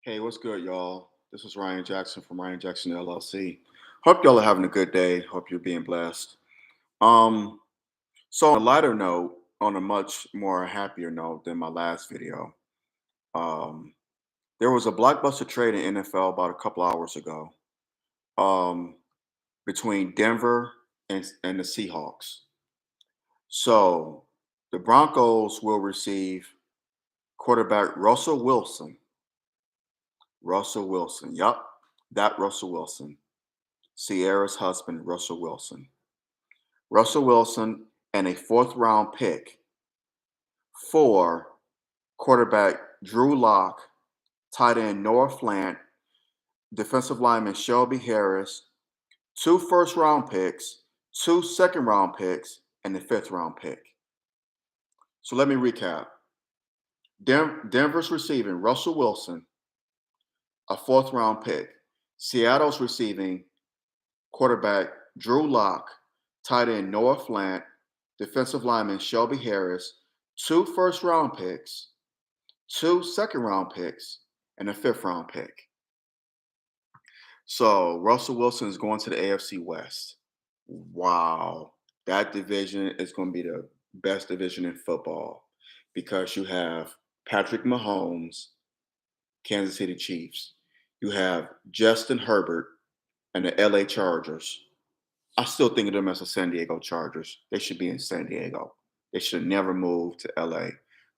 Hey, what's good, y'all? This is Ryan Jackson from Ryan Jackson LLC. Hope y'all are having a good day. Hope you're being blessed. Um, so on a lighter note, on a much more happier note than my last video, um, there was a blockbuster trade in NFL about a couple hours ago, um, between Denver and the Seahawks. So the Broncos will receive quarterback Russell Wilson. Russell Wilson. Yup, that Russell Wilson. Sierra's husband, Russell Wilson. Russell Wilson and a fourth round pick for quarterback Drew Lock, tight end Noah Flant, defensive lineman Shelby Harris, two first round picks, two second round picks, and a fifth round pick. So let me recap. Denver's receiving Russell Wilson, a fourth round pick. Seattle's receiving quarterback Drew Lock, tight end Noah Flant, defensive lineman Shelby Harris, two first round picks, two second round picks, and a fifth round pick. So Russell Wilson is going to the AFC West. Wow. That division is going to be the best division in football because you have Patrick Mahomes, Kansas City Chiefs. You have Justin Herbert and the LA Chargers. I still think of them as the San Diego Chargers. They should be in San Diego. They should never move to LA,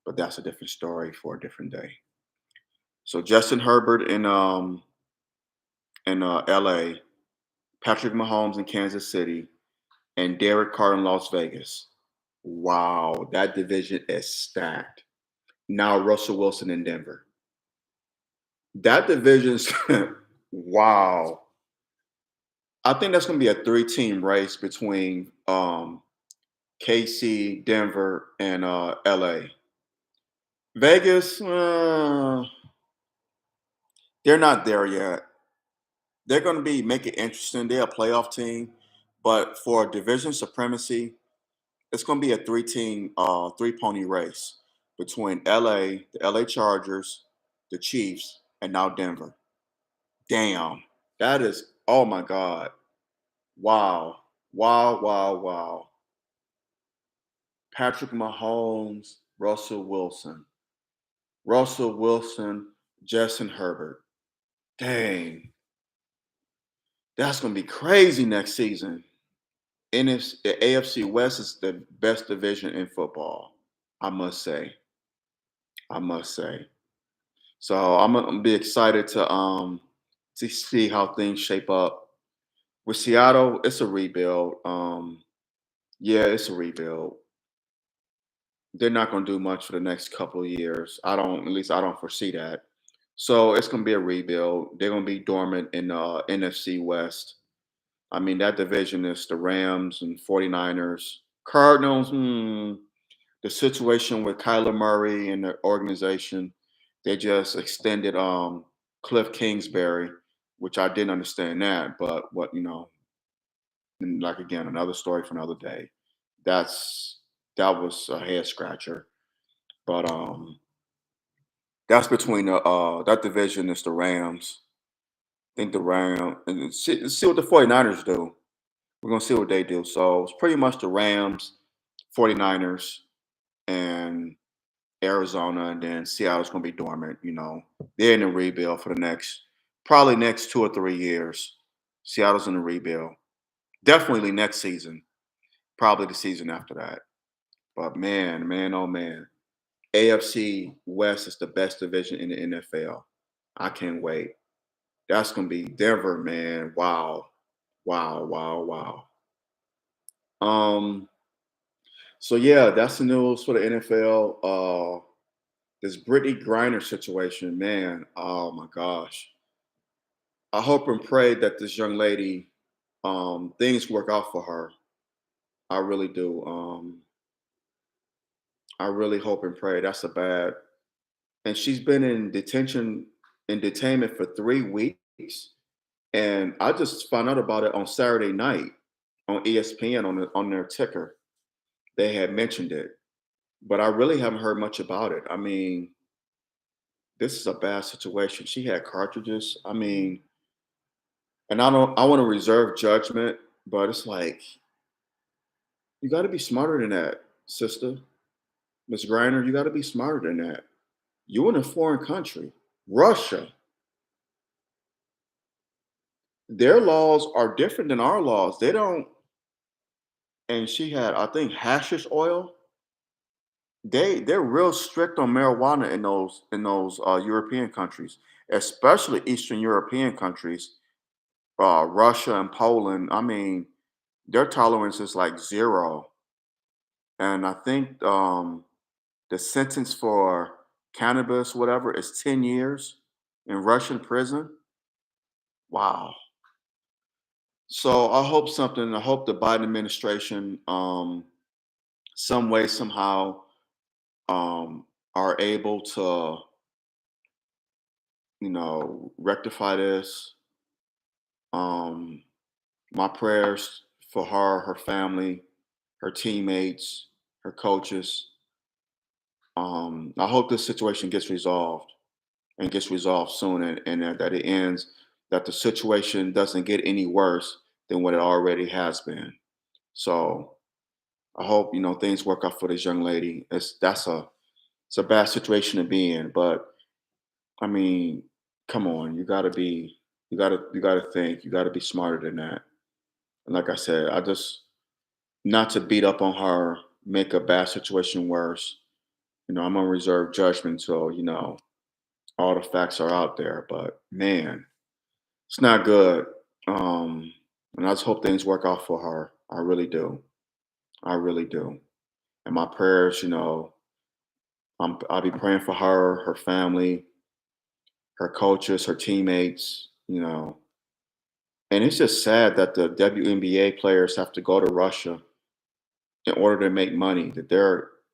but that's a different story for a different day. So Justin Herbert in LA, Patrick Mahomes in Kansas City, and Derek Carr in Las Vegas. Wow, that division is stacked. Now Russell Wilson in Denver. That division's wow. I think that's going to be a three-team race between KC, Denver, and LA. Vegas, they're not there yet. They're going to be make it interesting. They're a playoff team, but for division supremacy, it's going to be a three-team, three-pony race between LA, the LA Chargers, the Chiefs, and now Denver. Damn, that is oh my god, wow, wow, wow, wow. Patrick Mahomes, Russell Wilson, Justin Herbert. Dang, that's going to be crazy next season. NFC, the AFC West is the best division in football. I must say. I must say. So I'm gonna be excited to see how things shape up. With Seattle, it's a rebuild. Yeah, it's a rebuild. They're not gonna do much for the next couple of years. At least I don't foresee that. So it's gonna be a rebuild. They're gonna be dormant in NFC West. I mean, that division is the Rams and 49ers. Cardinals, the situation with Kyler Murray and the organization, they just extended Cliff Kingsbury, which I didn't understand that, but what and like again, another story for another day. That's that was a head scratcher. But that's between the that division is the Rams. I think the Rams and see what the 49ers do. We're gonna see what they do. So it's pretty much the Rams, 49ers, and Arizona, and then Seattle's going to be dormant. They're in a rebuild for the probably next 2 or 3 years. Seattle's in a rebuild. Definitely next season. Probably the season after that. But man, man, oh man, AFC West is the best division in the NFL. I can't wait. That's going to be Denver, man. Wow, wow, wow, wow. Um. So yeah, that's the news for the NFL. This Brittney Griner situation, man. Oh my gosh. I hope and pray that this young lady, things work out for her. I really do. I really hope and pray. That's a bad. And she's been in detainment for 3 weeks. And I just found out about it on Saturday night on ESPN on their ticker. They had mentioned it, but I really haven't heard much about it. I mean, this is a bad situation. She had cartridges. I mean, and I want to reserve judgment, but it's like you got to be smarter than that, sister, Miss Griner. You got to be smarter than that. You in a foreign country, Russia. Their laws are different than our laws. They don't. And she had, I think, hashish oil. They're real strict on marijuana in those European countries, especially Eastern European countries, Russia and Poland. I mean, their tolerance is like zero. And I think the sentence for cannabis, whatever, is 10 years in Russian prison. Wow. So I hope something. I hope the Biden administration, some way, somehow, um, are able to, rectify this. Um, my prayers for her, her family, her teammates, her coaches. I hope this situation gets resolved and gets resolved soon, and that it ends. That the situation doesn't get any worse than what it already has been. So I hope things work out for this young lady. It's a bad situation to be in, but I mean, come on, you gotta think, you gotta be smarter than that. And like I said, I just not to beat up on her, make a bad situation worse. I'm gonna reserve judgment until all the facts are out there. But man, it's not good. And I just hope things work out for her. I really do. I really do. And my prayers, I'll be praying for her, her family, her coaches, her teammates. And it's just sad that the WNBA players have to go to Russia in order to make money. That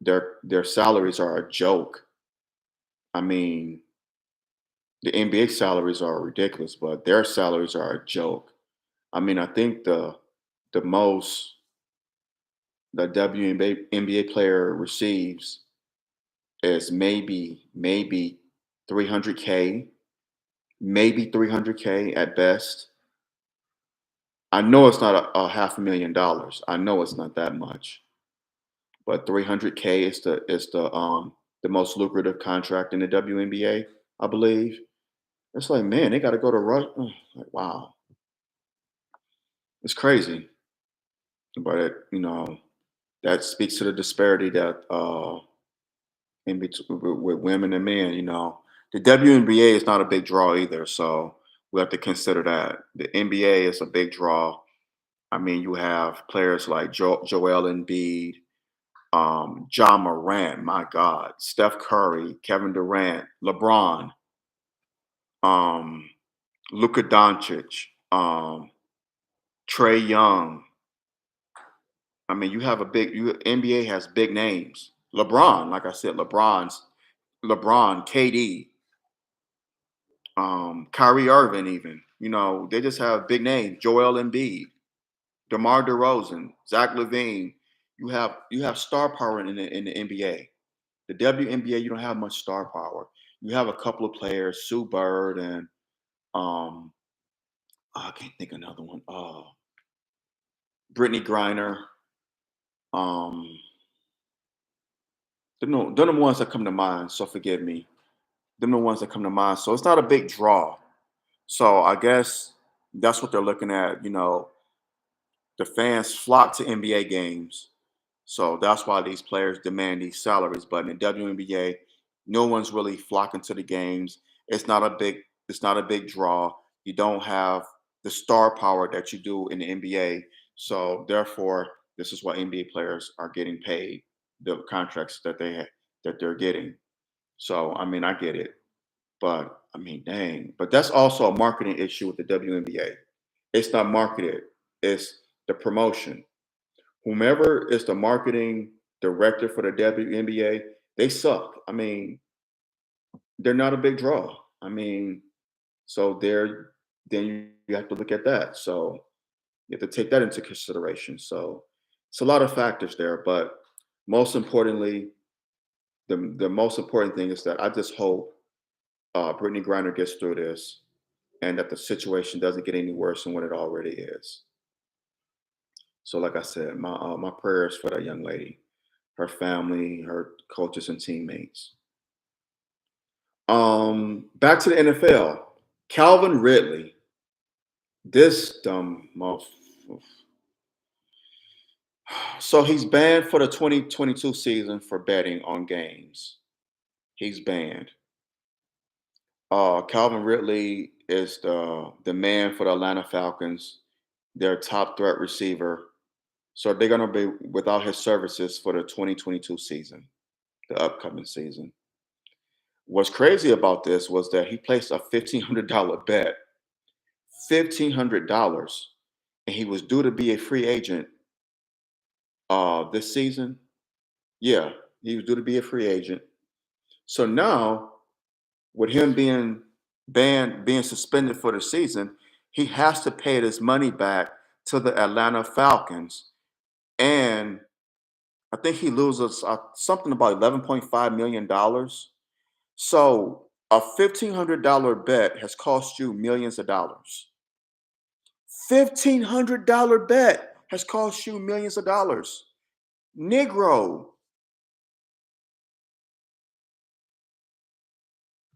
their salaries are a joke. I mean, the NBA salaries are ridiculous, but their salaries are a joke. I mean, I think the most the WNBA player receives is maybe 300K, maybe 300K at best. I know it's not a half $1 million. I know it's not that much, but 300K is the most lucrative contract in the WNBA, I believe. It's like, man, they got to go to Russia. Like, wow, it's crazy. But that speaks to the disparity that in between with women and men. The WNBA is not a big draw either, so we have to consider that. The NBA is a big draw. I mean, you have players like Joel Embiid, John Morant, my God, Steph Curry, Kevin Durant, LeBron, um, Luka Doncic, Trey Young. I mean, NBA has big names. LeBron, like I said, LeBron, KD, Kyrie Irving, even. They just have big names. Joel Embiid, DeMar DeRozan, Zach LaVine. You have star power in the NBA. The WNBA, you don't have much star power. You have a couple of players, Sue Bird and um, I can't think of another one. Brittney Griner. Um, they're the ones that come to mind. So forgive me. They're the ones that come to mind. So it's not a big draw. So I guess that's what they're looking at. The fans flock to NBA games. So that's why these players demand these salaries. But in the WNBA, no one's really flocking to the games. It's not a big it's not a big draw. You don't have the star power that you do in the NBA. So therefore, this is why NBA players are getting paid the contracts that they're getting. So I mean, I get it. But I mean, dang. But that's also a marketing issue with the WNBA. It's not marketed, it's the promotion. Whomever is the marketing director for the WNBA, they suck. I mean, they're not a big draw. I mean, so then you have to look at that. So you have to take that into consideration. So it's a lot of factors there, but most importantly, the most important thing is that I just hope Brittney Griner gets through this, and that the situation doesn't get any worse than what it already is. So, like I said, my prayers for that young lady, her family, her coaches and teammates. Back to the NFL. Calvin Ridley, this dumb motherfucker. So he's banned for the 2022 season for betting on games. He's banned. Calvin Ridley is the man for the Atlanta Falcons, their top threat receiver. So they're going to be without his services for the 2022 season, the upcoming season. What's crazy about this was that he placed a $1,500 bet, $1,500, and he was due to be a free agent this season. Yeah, he was due to be a free agent. So now, with him being banned, being suspended for the season, he has to pay this money back to the Atlanta Falcons. And I think he loses something about $11.5 million. So a $1,500 bet has cost you millions of dollars. $1,500 bet has cost you millions of dollars. Negro,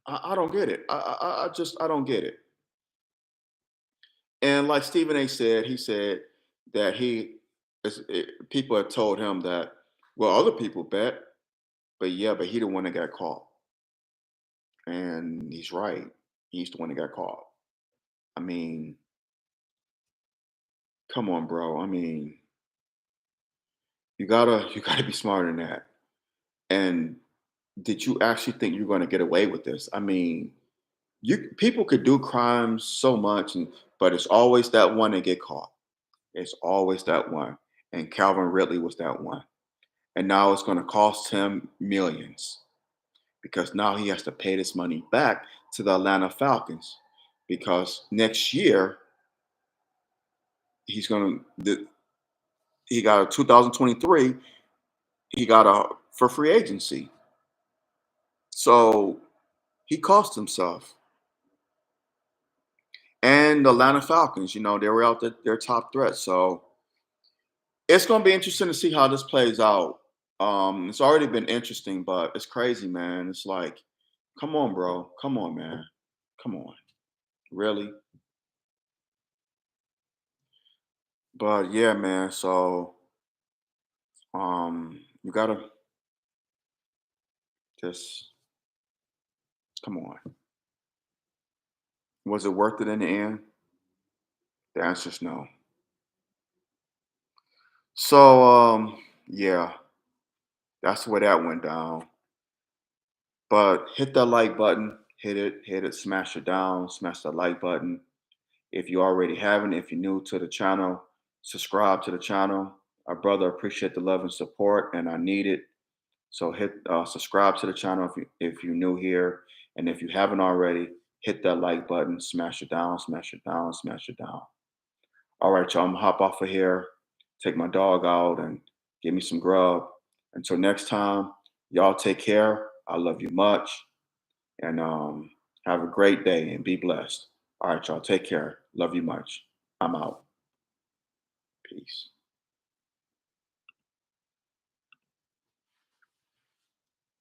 I don't get it. I don't get it. And like Stephen A. said, he said that people had told him that, well, other people bet, but yeah, but he the one that got caught. And he's right. He's the one that got caught. I mean, come on, bro. I mean, you gotta be smarter than that. And did you actually think you're gonna get away with this? I mean, you people could do crimes so much, but it's always that one that get caught. It's always that one. And Calvin Ridley was that one. And now it's going to cost him millions because now he has to pay this money back to the Atlanta Falcons because next year he's going to he got a 2023 he got a for free agency. So he cost himself. And the Atlanta Falcons, they were out their top threat. So it's going to be interesting to see how this plays out. It's already been interesting, but it's crazy, man. It's like, come on, bro. Come on, man. Come on. Really? But yeah, man. So you gotta just come on. Was it worth it in the end? The answer is no. So yeah, that's where that went down. But hit that like button, hit it, smash it down, smash the like button. If you already haven't, if you're new to the channel, subscribe to the channel. Our brother appreciate the love and support, and I need it. So hit subscribe to the channel if you're new here, and if you haven't already, hit that like button, smash it down, smash it down, smash it down. All right, y'all. I'm gonna hop off of here, take my dog out, and give me some grub. Until next time, y'all take care. I love you much, and have a great day and be blessed. All right, y'all. Take care. Love you much. I'm out. Peace.